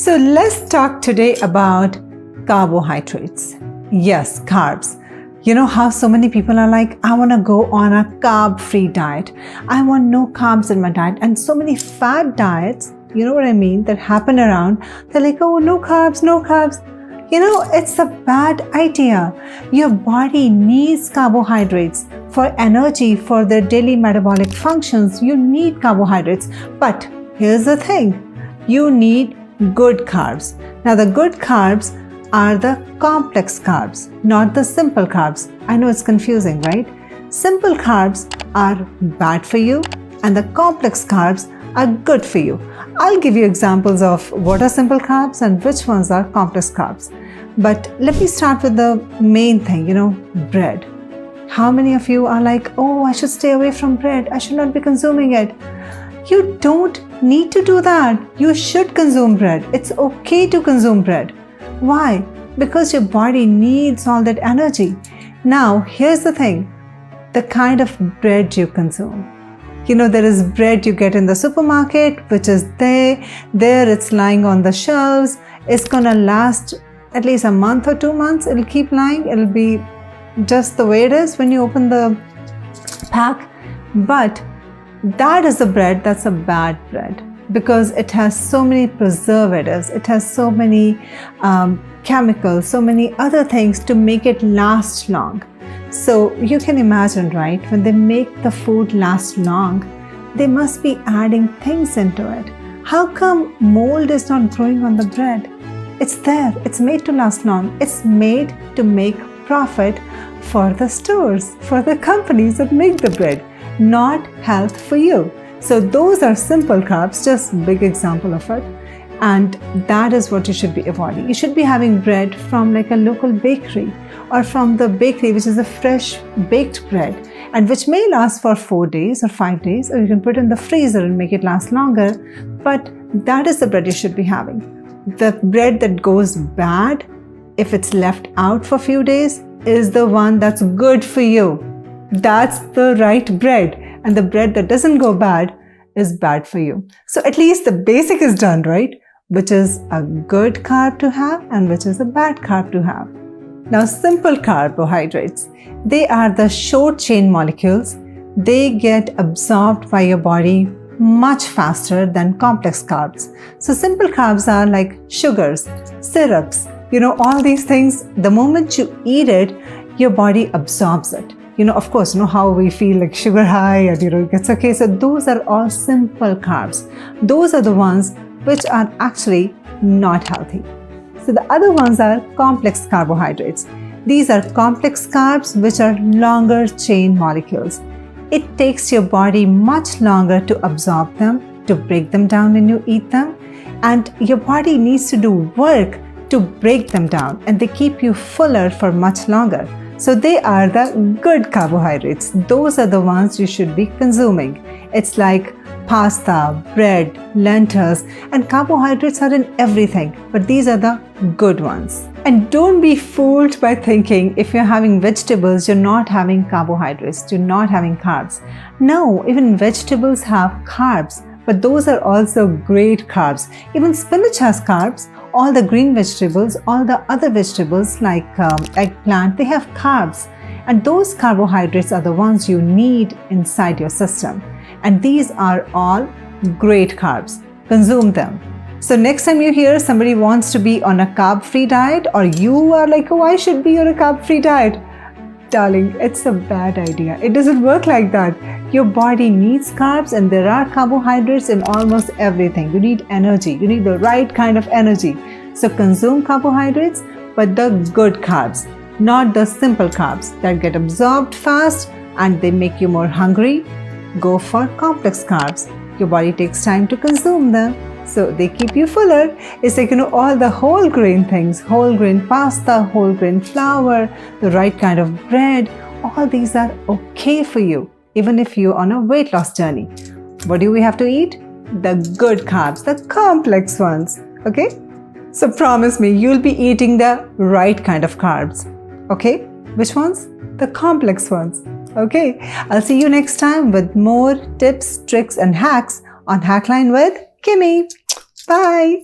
So let's talk today about carbohydrates. Yes, carbs. You know how so many people are like, I want to go on a carb-free diet. I want no carbs in my diet. And so many fad diets, you know what I mean, that happen around. They're like, oh, no carbs, no carbs. You know, it's a bad idea. Your body needs carbohydrates for energy, for their daily metabolic functions. You need carbohydrates. But here's the thing. You need good carbs. Now, the good carbs are the complex carbs, not the simple carbs. I know it's confusing, right? Simple carbs are bad for you and the complex carbs are good for you. I'll give you examples of what are simple carbs and which ones are complex carbs. But let me start with the main thing, bread. How many of you are like, oh, I should stay away from bread. I should not be consuming it. You don't need to do that. You should consume bread. It's okay to consume bread. Why? Because your body needs all that energy. Now, here's the thing. The kind of bread you consume. There is bread you get in the supermarket, which is there it's lying on the shelves. It's gonna last at least a month or 2 months. It'll keep lying. It'll be just the way it is when you open the pack. But that is a bread that's a bad bread because it has so many preservatives. It has so many chemicals, so many other things to make it last long. So you can imagine, right? When they make the food last long, they must be adding things into it. How come mold is not growing on the bread? It's there. It's made to last long. It's made to make profit for the stores, for the companies that make the bread, not health for you. So those are simple carbs, just big example of it. And that is what you should be avoiding. You should be having bread from like a local bakery or from the bakery, which is a fresh baked bread and which may last for 4 days or 5 days, or you can put it in the freezer and make it last longer. But that is the bread you should be having. The bread that goes bad, if it's left out for a few days, is the one that's good for you. That's the right bread. And the bread that doesn't go bad is bad for you. So at least the basic is done, right? Which is a good carb to have and which is a bad carb to have. Now, simple carbohydrates, they are the short chain molecules. They get absorbed by your body much faster than complex carbs. So simple carbs are like sugars, syrups, all these things. The moment you eat it, your body absorbs it. Of course, how we feel like sugar high and, it gets okay. So those are all simple carbs. Those are the ones which are actually not healthy. So the other ones are complex carbohydrates. These are complex carbs which are longer chain molecules. It takes your body much longer to absorb them, to break them down when you eat them. And your body needs to do work to break them down, and they keep you fuller for much longer. So they are the good carbohydrates. Those are the ones you should be consuming. It's like pasta, bread, lentils, and carbohydrates are in everything, but these are the good ones. And don't be fooled by thinking if you're having vegetables, you're not having carbohydrates, you're not having carbs. No, even vegetables have carbs, but those are also great carbs. Even spinach has carbs. All the green vegetables, all the other vegetables like eggplant, they have carbs. And those carbohydrates are the ones you need inside your system. And these are all great carbs. Consume them. So next time you hear somebody wants to be on a carb-free diet, or you are like, oh, I should be on a carb-free diet. Darling, it's a bad idea. It doesn't work like that. Your body needs carbs, and there are carbohydrates in almost everything. You need energy. You need the right kind of energy. So consume carbohydrates, but the good carbs, not the simple carbs that get absorbed fast and they make you more hungry. Go for complex carbs. Your body takes time to consume them, so they keep you fuller. It's like, all the whole grain things, whole grain pasta, whole grain flour, the right kind of bread, all these are okay for you, even if you're on a weight loss journey. What do we have to eat? The good carbs, the complex ones, okay? So promise me, you'll be eating the right kind of carbs, okay? Which ones? The complex ones, okay? I'll see you next time with more tips, tricks, and hacks on Hackline with Kimi. Bye.